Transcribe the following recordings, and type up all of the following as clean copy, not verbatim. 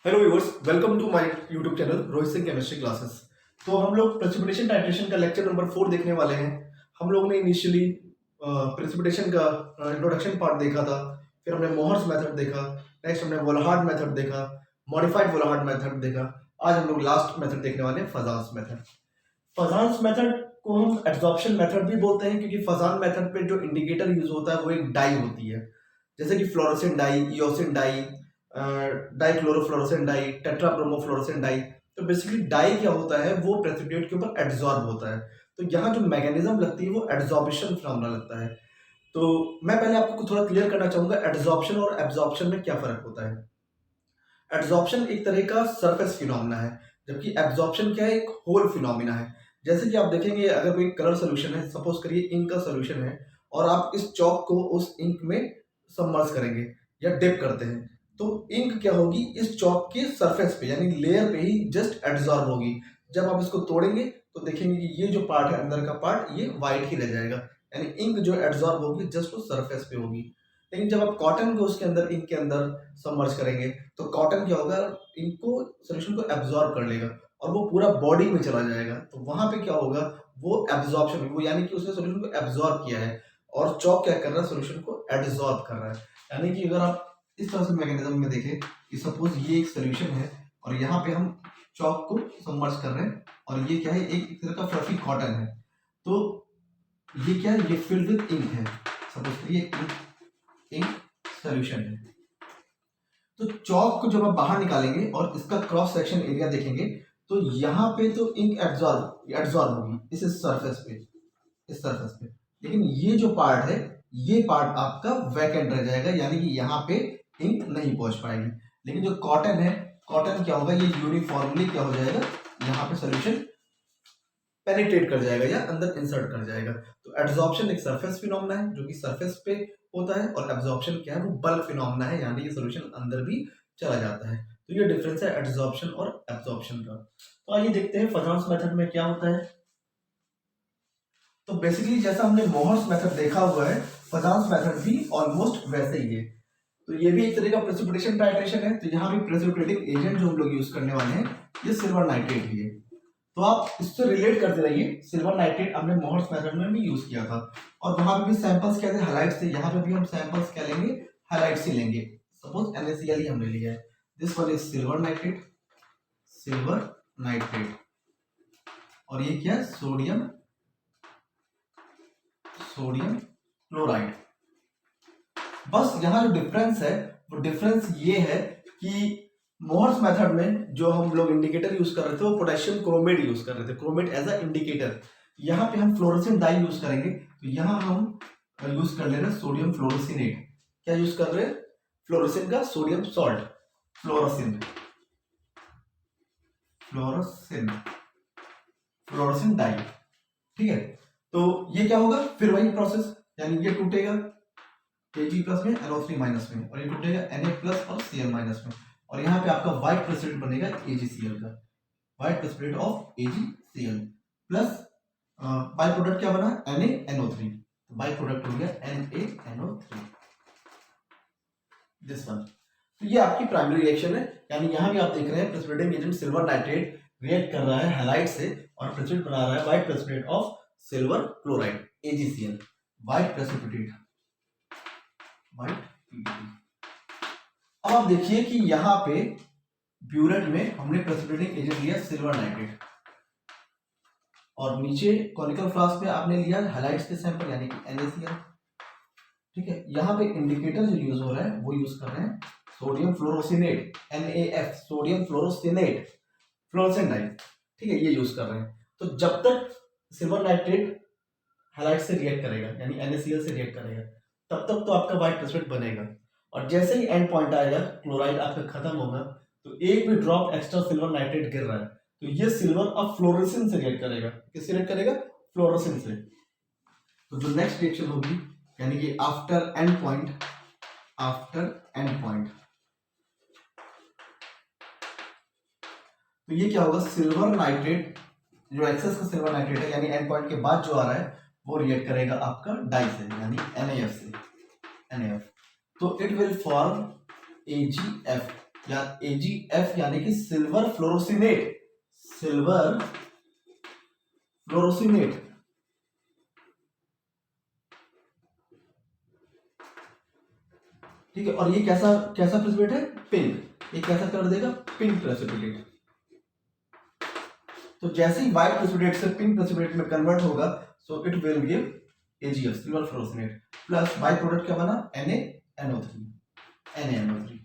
Hello viewers, welcome to my YouTube channel Rohit Singh chemistry classes. तो हम लोग प्रेसिपिटेशन टाइट्रेशन का लेक्चर नंबर 4 देखने वाले हैं। हम लोग ने इनिशियली प्रेसिपिटेशन का इंट्रोडक्शन पार्ट देखा था, फिर हमने मोहर्स मेथड देखा, नेक्स्ट हमने वोलाहार्ड मेथड देखा, मॉडिफाइड वोलाहार्ड मेथड देखा। आज हम लोग लास्ट मेथड देखने वाले हैं, फजान्स मेथड। फजान्स मेथड को हम एब्जॉर्प्शन मेथड भी बोलते हैं, क्योंकि फजान मेथड पे जो इंडिकेटर यूज होता है वो एक डाई होती है, जैसे कि fluorescent dye, eosin dye, dichlorofluorescent dye, tetrabromofluorescent dye. तो बेसिकली डाई क्या होता है, वो प्रेसिपिटेट के ऊपर एड्सॉर्ब होता है। तो यहाँ जो मैकेनिज्म लगती है वो एड्सॉर्प्शन फिनोमेना लगता है। तो मैं पहले आपको थोड़ा क्लियर करना चाहूंगा एड्सॉर्प्शन और एब्जॉर्प्शन में क्या फर्क होता है। एड्सॉर्प्शन एक तरह का सरफेस फिनोमेना है, जबकि एब्जॉर्प्शन क्या है, एक होल फिनोमेना है। जैसे कि आप देखेंगे, अगर कोई कलर सोल्यूशन है, सपोज करिए इंक का सोल्यूशन है, और आप इस चौक को उस इंक में सबमर्ज करेंगे या डिप करते हैं, तो इंक क्या होगी, इस चौक के सरफेस पे यानी लेयर पे ही जस्ट एड्सॉर्ब होगी। जब आप इसको तोड़ेंगे तो देखेंगे कि ये जो पार्ट है, अंदर का पार्ट, ये व्हाइट ही रह जाएगा, यानी इंक जो एड्सॉर्ब होगी जस्ट वो सरफेस पे होगी। लेकिन जब आप कॉटन को उसके अंदर, इंक के अंदर सबमर्ज करेंगे, तो कॉटन क्या होगा, इनको सोल्यूशन को एब्जॉर्ब कर लेगा और वो पूरा बॉडी में चला जाएगा। तो वहां पे क्या होगा, वो एब्जॉर्प्शन, वो यानी कि उसने सोल्यूशन को एब्जॉर्ब किया है, और चौक क्या कर रहा है, सोल्यूशन को एडसॉर्ब कर रहा है। यानी कि अगर आप इस तरह से मैकेनिज्म में देखें कि सपोज ये एक सोल्यूशन है और यहाँ पे हम चौक को सबमर्ज कर रहे हैं, और ये क्या है, एक तरह का फ्लफी कॉटन है। तो ये क्या है, ये फिल्ड विद इंक है। सपोज ये इंक सोल्यूशन है। तो चौक को जब आप बाहर निकालेंगे और इसका क्रॉस सेक्शन एरिया देखेंगे, तो यहाँ पे तो इंक एब्जॉर्ब होगी इस सरफेस पे, इस सरफेस पे। लेकिन ये जो पार्ट है, ये पार्ट आपका वैकेंट रह जाएगा, यानी कि यहाँ पे इंक नहीं पहुंच पाएगी। लेकिन जो कॉटन है, कॉटन क्या होगा, ये यूनिफॉर्मली क्या हो जाएगा, यहाँ पे सोल्यूशन पेनिट्रेट कर जाएगा या अंदर इंसर्ट कर जाएगा। तो एड्सॉर्प्शन एक सरफेस फिनोमेना है जो कि सरफेस पे होता है, और एब्जॉर्प्शन क्या है, वो बल्क फिनोमेना है, यानी कि सोल्यूशन अंदर भी चला जाता है। तो ये डिफरेंस है एड्सॉर्प्शन और एब्जॉर्प्शन का। तो आइए देखते हैं फजान्स मेथड में क्या होता है। तो बेसिकली जैसा हमने मोहर्स मेथड देखा हुआ है, फजान्स मेथड भी ऑलमोस्ट वैसे ही है। तो ये भी एक तरह का प्रेसिपिटेशन टाइट्रेशन है। तो यहाँ भी प्रेसिपिटेटिंग एजेंट जो हम लोग यूज करने वाले हैं, ये सिल्वर नाइट्रेट ही है। तो आप इससे रिलेट करते रहिए, सिल्वर नाइट्रेट हमने मोहर्स मेथड में भी यूज किया था, और वहां पे भी सैंपल्स क्या थे, हाइलाइट्स थे। यहाँ पे भी हम सैंपल्स क्या लेंगे, हाइलाइट्स ही लेंगे। सपोज NaCl ही हमने लिया है, this one is silver nitrate, silver nitrate, और ये क्या है, सोडियम, सोडियम क्लोराइड। बस यहाँ जो डिफरेंस है, वो डिफरेंस ये है कि मोहर्स मेथड में जो हम लोग इंडिकेटर यूज कर रहे थे, वो पोटेशियम क्रोमेट यूज कर रहे थे, क्रोमेट एज अ इंडिकेटर। यहाँ पे हम फ्लोरोसेंट डाई यूज करेंगे, तो यहाँ हम यूज कर ले रहे हैं सोडियम फ्लोरोसिनेट। क्या यूज कर रहे हैं, फ्लोरोसिन का sodium salt, fluorescein, fluorescein, fluorescein dye. ठीक है, तो ये क्या होगा, फिर वही प्रोसेस, यानी ये टूटेगा Ag प्लस में, NO3 माइनस में, और ये टूटेगा Na प्लस और Cl माइनस में, और यहाँ पे आपका व्हाइट प्रेसिपिटेट बनेगा AgCl का, white precipitate of AgCl plus byproduct क्या बना, NaNO3, बाई प्रोडक्ट हो गया NaNO3, दिस वन। तो ये आपकी प्राइमरी रिएक्शन है, यानी यहाँ भी आप देख रहे हैं precipitating agent silver nitrate react कर रहा है हैलाइड से, और प्रेसिपिटेट बना रहा है white precipitate of silver chloride AgCl, white precipitate, white PDT। अब आप देखिए कि यहाँ पे ब्यूरेट में हमने प्रेसिपिटेटिंग एजेंट लिया सिल्वर नाइट्रेट, और नीचे कॉनिकल फ्लास्क में आपने लिया हैलाइड्स के सैंपल, यानी कि NaCl। ठीक है, यहाँ पे इंडिकेटर जो यूज हो रहा है, वो यूज कर रहे हैं sodium fluoresceinate, NaF, sodium fluoresceinate, fluorescent dye. ठीक है, ये यूज कर रहे हैं। तो जब तक सिल्वर नाइट्रेट हैलाइड से रिएक्ट करेगा, यानी NaCl से रिएक्ट करेगा, तब तक तो आपका व्हाइट प्रेसिपिटेट बनेगा। और जैसे ही एंड पॉइंट आएगा, क्लोराइड आपका खत्म होगा, तो एक भी ड्रॉप एक्स्ट्रा सिल्वर नाइट्रेट गिर रहा है, तो ये सिल्वर अब फ्लोरोसिन से रिएक्ट करेगा। किससे रिएक्ट करेगा, फ्लोरोसिन से। तो जो नेक्स्ट रिएक्शन होगी, यानी कि after end point, after end point, तो ये क्या होगा, सिल्वर नाइट्रेट, जो एक्सेस का सिल्वर नाइट्रेट है, यानी एंड पॉइंट के बाद जो आ रहा है, वो रिएक्ट करेगा आपका डाई से, यानी NaF से, NaF। तो इट विल फॉर्म AgF, या AgF यानी कि सिल्वर फ्लोरोसिनेट, सिल्वर फ्लोरोसिनेट। ठीक है, और ये कैसा कैसा प्रेसिपिटेट है? पिंक। ये कैसा कर देगा? Pink precipitate. तो जैसे ही व्हाइट प्रेसिपिटेट से पिंक प्रेसिपिटेट में कन्वर्ट होगा, so it will give AgF, silver fluoresceinate, plus byproduct क्या बना? NaNO3, NaNO3।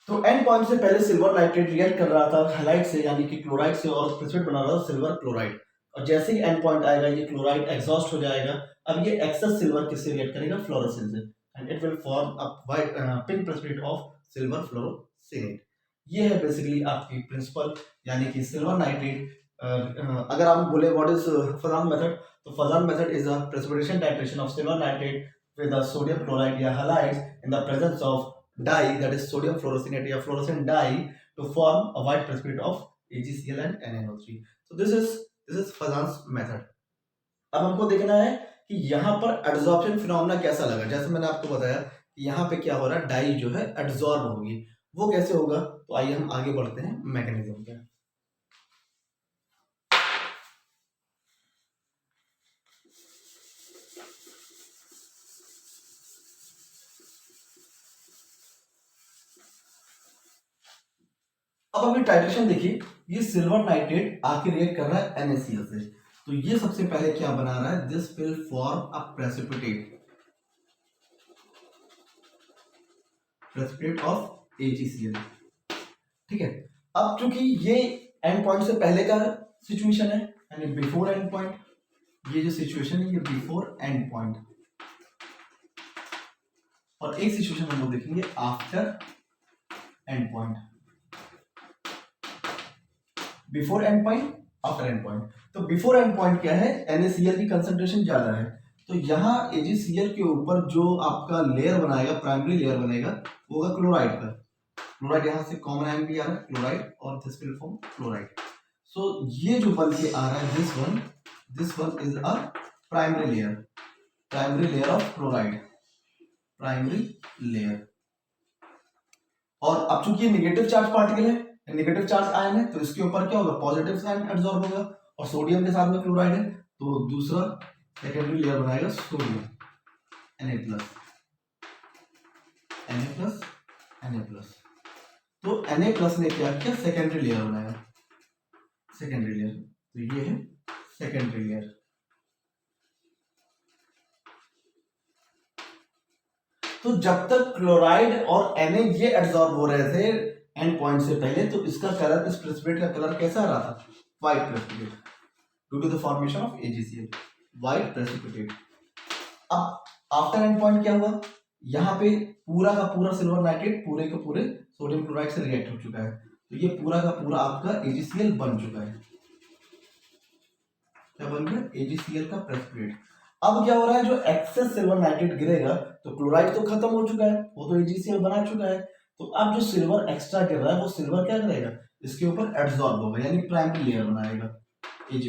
तो एंड पॉइंट से पहले सिल्वर नाइट्रेट रिएक्ट कर रहा था हैलाइड से, यानी कि क्लोराइड से, और प्रेसिपिटेट बना रहा था सिल्वर क्लोराइड। और जैसे ही एंड पॉइंट आएगा, ये क्लोराइड एग्जॉस्ट हो जाएगा। अब ये एक्सेस सिल्वर किससे रिएक्ट करेगा? फ्लोरोसिन से, and it will form a white pink precipitate of silver fluoresceinate. ये है बेसिकली आपकी प्रिंसिपल, यानी कि सिल्वर नाइट्रेट। अगर आप बोले व्हाट इज फजान मेथड, तो Fajans method is a precipitation titration of silver nitrate with a sodium chloride या halides in the presence of dye, that is sodium fluorosinate या fluorescent dye, to form a white precipitate of AgCl and NaNO3. So this is Fazan's method. अब हमको देखना है कि यहाँ पर adsorption phenomena कैसा लगा। जैसे मैंने आपको बताया कि यहाँ पे क्या हो रहा है, डाई जो है एड्सॉर्ब होगी। वो कैसे होगा? तो आइए हम आगे बढ़ते हैं मैकेनिज्म पे। अब हमने टाइट्रेशन देखी, ये सिल्वर नाइट्रेट आके रिएक्ट कर रहा है NaCl से। तो ये सबसे पहले क्या बना रहा है? This will form a precipitate, precipitate of AgCl। ठीक है, अब चूंकि ये एंड पॉइंट से पहले का सिचुएशन है, यानी बिफोर एंड पॉइंट, ये जो सिचुएशन है ये बिफोर एंड पॉइंट, और एक सिचुएशन हम लोग देखेंगे after end point. Before and point, after end point. तो बिफोर एंड पॉइंट क्या है? NaCl की कंसंट्रेशन ज्यादा है, तो यहाँ AgCl के ऊपर जो आपका लेयर बनाएगा, प्राइमरी लेयर बनेगा, वो होगा क्लोराइड का। क्लोराइड यहाँ से कॉमन आयन भी आ रहा है, क्लोराइड, और दिस विल फॉर्म क्लोराइड। सो ये जो बन के आ रहा है, this one is a primary layer of chloride, primary layer. और अब चूंकि ये नेगेटिव चार्ज पार्टिकल है, नेगेटिव चार्ज आयन है, तो इसके ऊपर क्या होगा? पॉजिटिव साइन एब्जॉर्ब होगा, और सोडियम के साथ में क्लोराइड है, तो दूसरा सेकेंडरी लेयर बनाएगा सोडियम, Na+, Na+। तो Na+ ने क्या किया? सेकेंडरी लेयर बनाया, सेकेंडरी लेयर। तो ये है सेकेंडरी लेयर। तो जब तक क्लोराइड और Na ये एब्जॉर्ब हो रहे थे एंड पॉइंट से पहले, तो इसका कलर, इस प्रेसिपिटेट का कलर कैसा आ रहा था? White precipitate, due to the formation of AgCl, white precipitate. अब आफ्टर एंड पॉइंट क्या हुआ? यहाँ पे पूरा का पूरा सिल्वर नाइट्रेट पूरे के पूरे सोडियम क्लोराइड से रिएक्ट हो चुका है, तो ये पूरा का पूरा आपका AgCl बन चुका है। क्या बन गया? AgCl का प्रेसिपिटेट। अब क्या हो रहा है? जो एक्सेस सिल्वर नाइट्रेट गिरेगा, तो क्लोराइड तो खत्म हो चुका है, वो तो AgCl बना चुका है। तो अब जो सिल्वर एक्स्ट्रा गिर रहा है, वो सिल्वर क्या करेगा? इसके ऊपर एब्जॉर्ब होगा, यानी प्राइमरी लेयर बनाएगा, Ag+,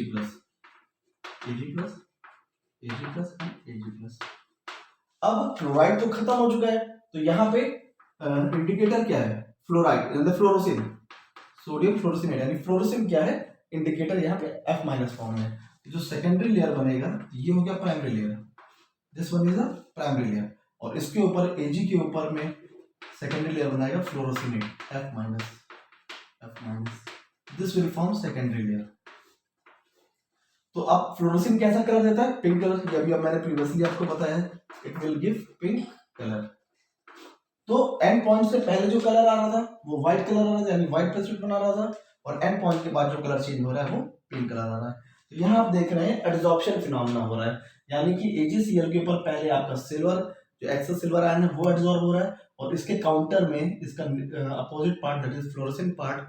Ag+। अब क्लोराइड तो खत्म हो चुका है, तो यहाँ पे इंडिकेटर क्या है? फ्लोराइड, यानी फ्लोरोसिन, सोडियम फ्लोरोसिनेट, यानी फ्लोरोसिन क्या है? इंडिकेटर यहाँ पे F- फॉर्म है। जो सेकेंडरी लेयर बनेगा, ये हो गया primary layer, this one is a primary layer, और इसके ऊपर Ag के ऊपर में सेकेंडरी लेयर बनाएगा फ्लोरोसिनेट, F-, this will form secondary layer. तो अब फ्लोरोसिन कैसा कलर देता है? Pink colour. अभी अब मैंने प्रीवियसली आपको बताया, it will give pink colour. तो एंड पॉइंट से पहले जो कलर आ रहा था, वो व्हाइट कलर आ रहा था, यानी व्हाइट प्रेसिपिटेट बना रहा था, और एंड पॉइंट के बाद जो कलर चेंज हो रहा है, वो पिंक कलर आ रहा है। तो यहाँ आप देख रहे हैं एड्सॉर्प्शन फिनोमेना हो रहा है, यानी कि AgCl के ऊपर पहले आपका सिल्वर, जो एक्सेस सिल्वर आयन है, वो एड्सॉर्ब हो रहा है, और इसके काउंटर में इसका opposite part, that is fluorescein part,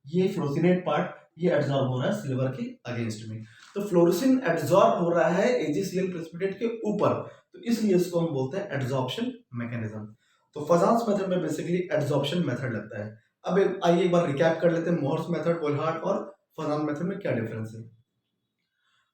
ये फ्लोरोसिनेट पार्ट, ये एड्सॉर्ब हो रहा है सिल्वर के अगेंस्ट में। तो फ्लोरोसिन एड्सॉर्ब हो रहा है AgCl प्रेसिपिटेट के ऊपर, तो इसलिए इसको हम बोलते हैं एड्सॉर्प्शन मैकेनिज्म। तो फजान्स मेथड में बेसिकली एड्सॉर्प्शन मेथड लगता है। अब आइए एक बार रिकैप कर लेते हैं, मोहर्स मेथड, वोल्हार्ट और फजान मेथड में क्या डिफरेंस है।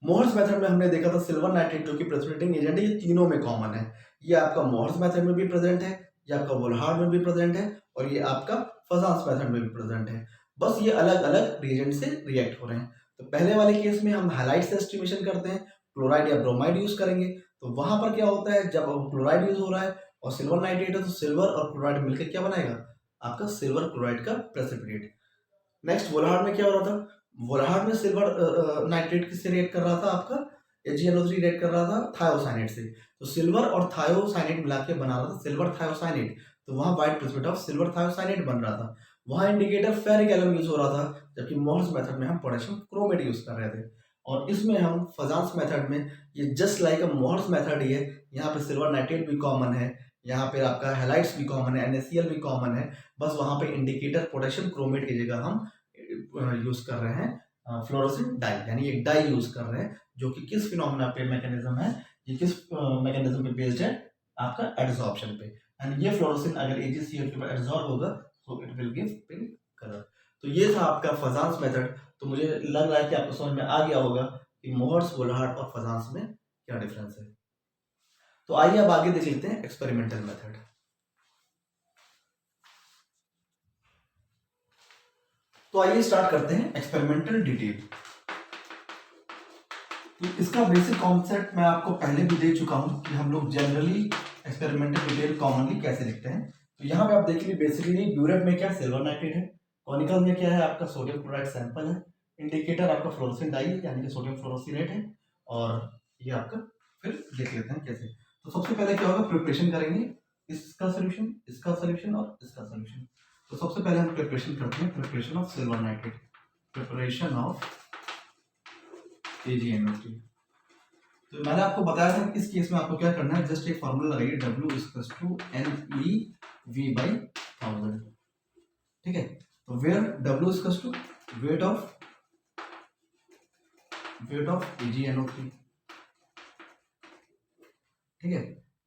मोहर्स मेथड में हमने देखा था सिल्वर नाइट्रेट जो कि प्रेसिपिटेटिंग एजेंट है, ये तीनों में कॉमन है। ये आपका मोहर्स मेथड में भी प्रेजेंट है, ये आपका वोल्हार्ड में भी प्रेजेंट है और ये आपका फजांस मेथड में भी प्रेजेंट है। बस ये अलग अलग रिएजेंट से रिएक्ट हो रहे हैं। तो पहले वाले केस में हम हैलाइड से एस्टिमेशन करते हैं, क्लोराइड या ब्रोमाइड यूज करेंगे। तो वहां पर क्या होता है, जब क्लोराइड यूज हो रहा है और सिल्वर नाइट्रेट है तो सिल्वर और क्लोराइड मिलकर क्या बनाएगा, आपका सिल्वर क्लोराइड का प्रेसिपिटेट। नेक्स्ट वोल्हार्ड में क्या हो रहा था, वोल्हार्ड में सिल्वर नाइट्रेट किससे रिएक्ट कर रहा था, आपका AgNO3 रिएक्ट कर रहा था थायोसाइनेट से। तो सिल्वर और थायोसाइनेट मिला के बना रहा था सिल्वर थायोसाइनेट। तो वहां white precipitate of silver thiocyanate बन रहा था। वहां इंडिकेटर फेरिक एलम यूज हो रहा था, जबकि मोहर्स मेथड में हम पोटेशियम क्रोमेट यूज कर रहे थे। और इसमें हम फजांस मेथड में ये just like a Mohr's method ही है। यहाँ पे सिल्वर नाइट्रेट भी कॉमन है, यहाँ पे आपका हैलाइड्स भी कॉमन है, NaCl भी कॉमन है। बस वहां पे इंडिकेटर पोटेशियम क्रोमेट की जगह हम यूज कर रहे हैं फ्लोरोसेंट डाई, यानी एक डाई यूज कर रहे हैं जो कि किस फिनोमेना पे मैकेनिज्म है, ये किस मैकेनिज्म पे बेस्ड है, आपका एडसॉर्प्शन पे। एंड ये फ्लोरोसेंट अगर AgCl के ऊपर एडसॉर्ब होगा तो it will give pink colour. तो ये था आपका फजांस मेथड। तो मुझे लग रहा है कि आपको समझ में आ गया होगा कि मोहर्स, वोल्हार्ड और फजांस में क्या डिफरेंस है। तो आइए अब आगे देख लेते हैं एक्सपेरिमेंटल मेथड। तो आइए स्टार्ट करते हैं एक्सपेरिमेंटल डिटेल। तो इसका बेसिक कॉन्सेप्ट मैं आपको पहले भी दे चुका हूं कि हम लोग जनरली एक्सपेरिमेंटल डिटेल कॉमनली कैसे लिखते हैं। तो यहाँ पे आप देखिए बेसिकली ब्यूरेट में क्या सिल्वर नाइट्रेट है, कॉनिकल में क्या है आपका सोडियम क्लोराइड सैंपल है, इंडिकेटर आपका फ्लोरोसेंट डाई है यानी कि सोडियम फ्लोरोसिनेट है। और ये आपका फिर देख लेते हैं कैसे। तो सबसे पहले क्या होगा, प्रिपरेशन करेंगे, इसका सोल्यूशन, इसका सोल्यूशन और इसका सोल्यूशन। तो सबसे पहले हम प्रिपरेशन करते हैं, preparation of silver nitrate, preparation of AgNO3। तो मैंने आपको बताया था इस केस में आपको क्या करना है, जस्ट एक फॉर्मूला लगाइए W NeV by 1000। ठीक है, तो where W weight of AgNO3। ठीक है,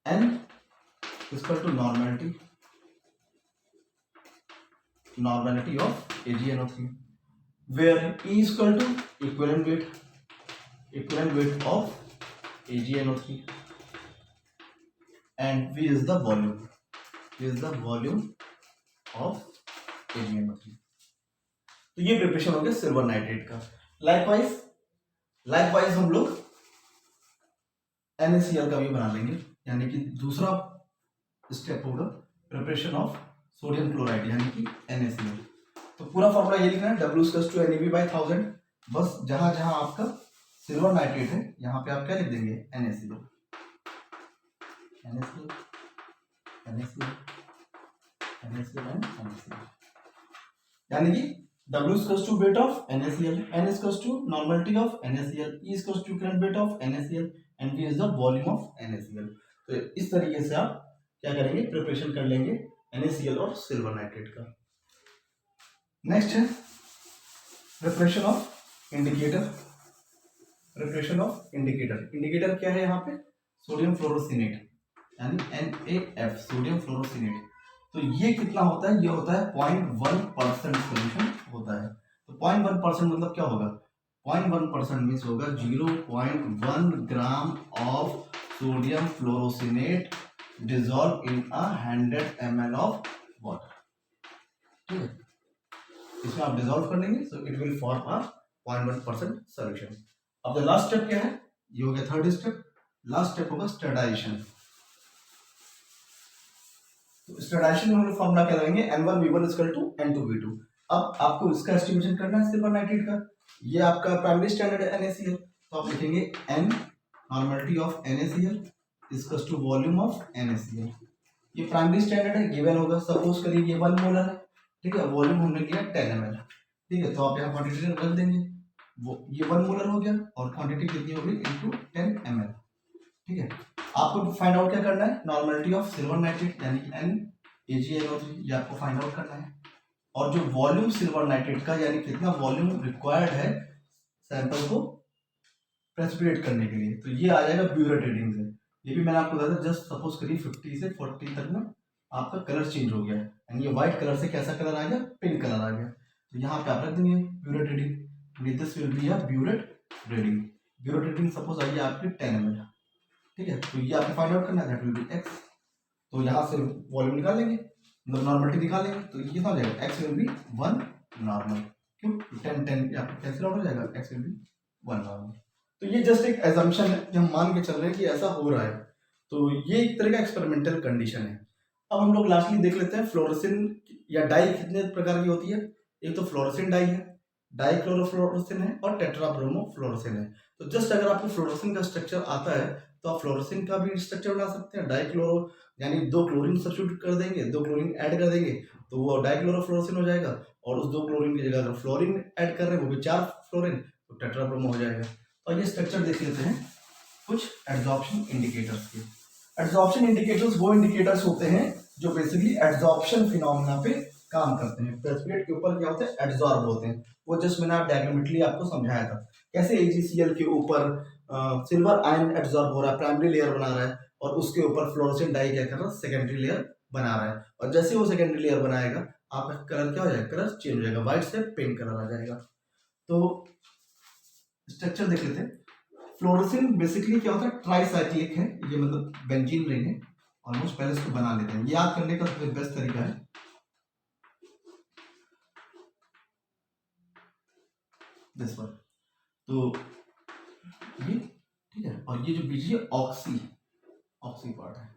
N normality of AgNO3, where E equivalent weight of AgNO3 and V is the volume of AgNO3। तो ये प्रिपरेशन हो गया सिल्वर नाइट्रेट का। लाइकवाइज हम लोग NaCl का भी बना लेंगे, यानी कि दूसरा स्टेप होगा प्रिपरेशन ऑफ सोडियम क्लोराइड यानी कि NaCl। तो पूरा फॉर्मूला ये लिखना है, W NeV by 1000। बस जहां जहां आपका सिल्वर नाइट्रेट है यहाँ पे आप क्या लिख देंगे, NaCl, यानी कि W weight of NaCl, N normality of NaCl, E current weight of NaCl and V is the volume of NaCl। तो इस तरीके से आप क्या करेंगे, प्रिपरेशन कर लेंगे NaCl और सिल्वर नाइट्रेट का। नेक्स्ट है प्रिपरेशन ऑफ इंडिकेटर। इंडिकेटर क्या है यहाँ पे, सोडियम फ्लोरोसिनेट यानी NaF, सोडियम फ्लोरोसिनेट। तो ये कितना होता है, ये होता है 0.1% सोल्यूशन होता है। तो 0.1% मतलब क्या होगा, 0.1% मीन्स होगा 0.1 gram of sodium fluoresceinate dissolve in 100 ml of water. ठीक है, इसमें आप डिजॉल्व कर लेंगे so it will form a 0.1% solution. अब द लास्ट स्टेप क्या है, ये हो गया थर्ड स्टेप। लास्ट स्टेप होगा स्टरडाइजेशन। तो स्टरडाइजेशन में हम लोग फॉर्मूला क्या लगाएंगे, N1V1 N2V2। अब आपको इसका एस्टिमेशन करना है सिल्वर नाइट्रेट का। ये आपका प्राइमरी स्टैंडर्ड है NaCl, तो आप लिखेंगे N normality of NaCl volume of NaCl। ये प्राइमरी स्टैंडर्ड है, गिवन होगा, सपोज करिए ये 1 मोलर है। ठीक है, वॉल्यूम हमने लिया 10 ml। ठीक है, तो आप यहाँ क्वांटिटी रख देंगे, वो ये 1 मोलर हो गया और क्वांटिटी कितनी होगी इनटू 10 ml। ठीक है, आपको फाइंड आउट क्या करना है, नॉर्मेलिटी ऑफ सिल्वर नाइट्रेट यानी कि NaGnO3, ये आपको फाइंड आउट करना है। और जो वॉल्यूम सिल्वर नाइट्रेट का यानी कितना वॉल्यूम रिक्वायर्ड है सैंपल को प्रेसिपिटेट करने के लिए, तो ये आ जाएगा ब्यूरेट रीडिंग से। ये भी मैंने आपको बताया, जस्ट सपोज करिए 50 से 40 तक में आपका कलर चेंज हो गया यानी ये व्हाइट कलर से कैसा कलर आ गया, पिंक कलर आ गया। तो यहाँ पे आप रख देंगे burette reading, this will be a burette reading. Burette reading suppose I आपकी 10 ml। ठीक है, तो ये आपको फाइंड आउट करना है, दैट विल बी X। तो यहाँ से वॉल्यूम निकाल लेंगे, मतलब नॉर्मलिटी निकाल लेंगे, तो ये कितना हो जाएगा, एक्स विल बी 1 नॉर्मल, क्यों 10 या कैंसिल आउट हो जाएगा, एक्स विल बी 1 नॉर्मल। तो ये जस्ट एक एजम्पशन है कि हम मान के चल रहे हैं कि ऐसा हो रहा है, तो ये एक तरह का एक्सपेरिमेंटल कंडीशन है। अब हम लोग लास्टली देख लेते हैं फ्लोरेसिन या डाई कितने प्रकार की होती है। एक तो फ्लोरेसिन डाई है, डाइक्लोरोफ्लोरोसिन है और टेट्राब्रोमोफ्लोरोसिन है। तो जस्ट अगर आपको फ्लोरोसिन का स्ट्रक्चर आता है तो आप फ्लोरोसिन का भी स्ट्रक्चर बना सकते हैं। डाइक्लोरो यानी 2 क्लोरीन सब्स्टिट्यूट कर देंगे, 2 क्लोरीन ऐड कर देंगे तो वो डाइक्लोरोफ्लोरोसिन हो जाएगा, और उस 2 क्लोरीन की जगह अगर फ्लोरीन ऐड कर रहे हैं वो भी 4 फ्लोरीन, तो टेट्राब्रोमो हो जाएगा। और ये स्ट्रक्चर देख लेते हैं कुछ एड्सॉर्प्शन इंडिकेटर्स के। एड्सॉर्प्शन इंडिकेटर्स वो इंडिकेटर्स होते हैं जो बेसिकली एड्सॉर्प्शन फिनोमेना पे काम करते हैं। प्रेसिपिटेट के ऊपर क्या होते हैं, एड्सॉर्ब होते हैं। वो जस्ट मैंने डायग्रामेटिकली आपको समझाया था कैसे AgCl के ऊपर सिल्वर आयन एड्सॉर्ब हो रहा है, प्राइमरी लेयर बना रहा है, और उसके ऊपर फ्लोरोसेंट डाई क्या कर रहा है, सेकेंडरी लेयर बना रहा है। और जैसे वो सेकेंडरी लेयर बनाएगा आपका कलर क्या हो जाएगा, कलर चेंज हो जाएगा, व्हाइट से पिंक कलर आ जाएगा। तो स्ट्रक्चर देख लेते हैं। फ्लोरोसिन बेसिकली क्या होता है, ट्राइसाइक्लिक है, ये मतलब बेंजीन रिंग है ऑलमोस्ट। पहले इसको बना लेते हैं, याद करने का बेस्ट तरीका है। दिस वन, तो ये ठीक है, और ये जो बीच है ऑक्सी पार्ट है,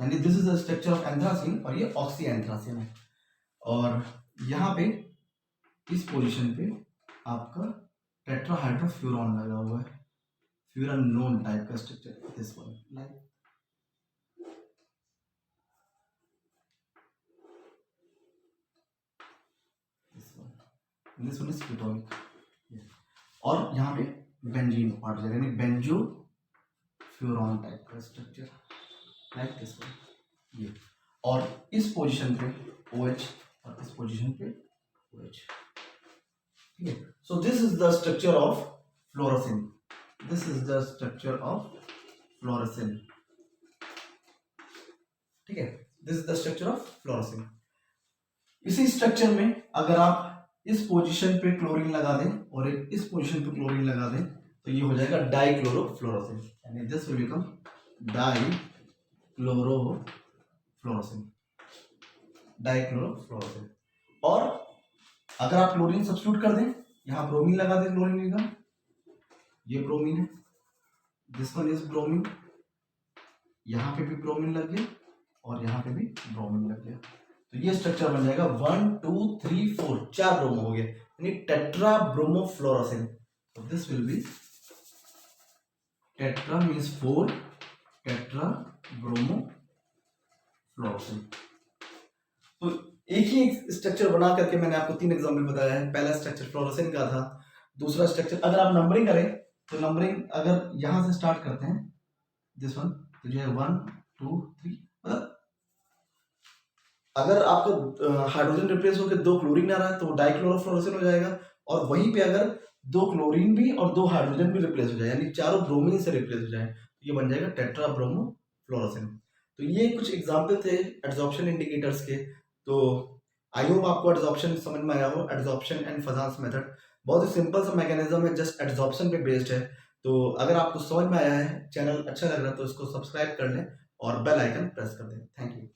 यानी this is the structure of anthracene, और ये ऑक्सी एंथ्रासिन है। और यहाँ पे इस पोजीशन पे आपका टेट्राहाइड्रोफ्यूरॉन लगा हुआ है, फ्यूरानोन टाइप का structure, this one like this one is ketonic. और यहाँ पे बेंजीन पार्ट हो जाएगा, यानी बेंजो फ्यूरॉन टाइप का स्ट्रक्चर लाइक दिस वन ये। और इस पोजीशन पे OH और इस पोजीशन पे OH, ठीक है। So this is the structure of fluorescein, this is the structure of fluorescein, ठीक है, this is the structure of fluorescein. इसी स्ट्रक्चर में अगर आप इस पोजीशन पे क्लोरीन लगा दें और एक इस पोजीशन पे क्लोरीन लगा दें तो ये हो जाएगा डाइक्लोरोफ्लोरोसिन, यानी दिस विल बिकम डाइक्लोरोफ्लोरोसिन, डाइक्लोरोफ्लोरोसिन। और अगर आप क्लोरीन सब्स्टिट्यूट कर दें, यहाँ ब्रोमीन लगा दें, क्लोरीन का ये ब्रोमीन है, दिस वन इज ब्रोमीन, यहाँ पे भी ब्रोमीन लग गया और यहाँ पे भी ब्रोमीन लग गया, तो ये स्ट्रक्चर बन जाएगा 1 2 3 4, 4 ब्रोमो हो गया, यानी टेट्राब्रोमोफ्लोरोसिन। तो this will be tetra means 4, टेट्राब्रोमोफ्लोरोसिन। तो एक ही स्ट्रक्चर बना करके मैंने आपको 3 एग्जांपल बताया है। पहला स्ट्रक्चर फ्लोरोसिन का था, दूसरा स्ट्रक्चर अगर आप नंबरिंग करें तो नंबरिंग अगर यहां से स्टार्ट करते हैं दिस वन, तो जो है 1 2 3, मतलब अगर आपको हाइड्रोजन रिप्लेस होकर 2 क्लोरीन आ रहा है तो वो डाइक्लोरोफ्लोरोसिन हो जाएगा, और वहीं पे अगर 2 क्लोरीन भी और 2 हाइड्रोजन भी रिप्लेस हो जाए, यानी चारों ब्रोमीन से रिप्लेस हो जाए, तो ये बन जाएगा टेट्राब्रोमोफ्लोरोसिन। तो ये कुछ एग्जाम्पल थे एड्सॉर्प्शन इंडिकेटर्स के। तो आई होप आपको एड्सॉर्प्शन समझ में आया हो। एड्सॉर्प्शन एंड फजांस मेथड बहुत ही सिंपल सा मैकेनिज्म है, जस्ट एड्सॉर्प्शन पे बेस्ड है। तो अगर आपको समझ में आया है, चैनल अच्छा लग रहा है तो इसको सब्सक्राइब कर लें और बेल आइकन प्रेस कर दें। Thank you.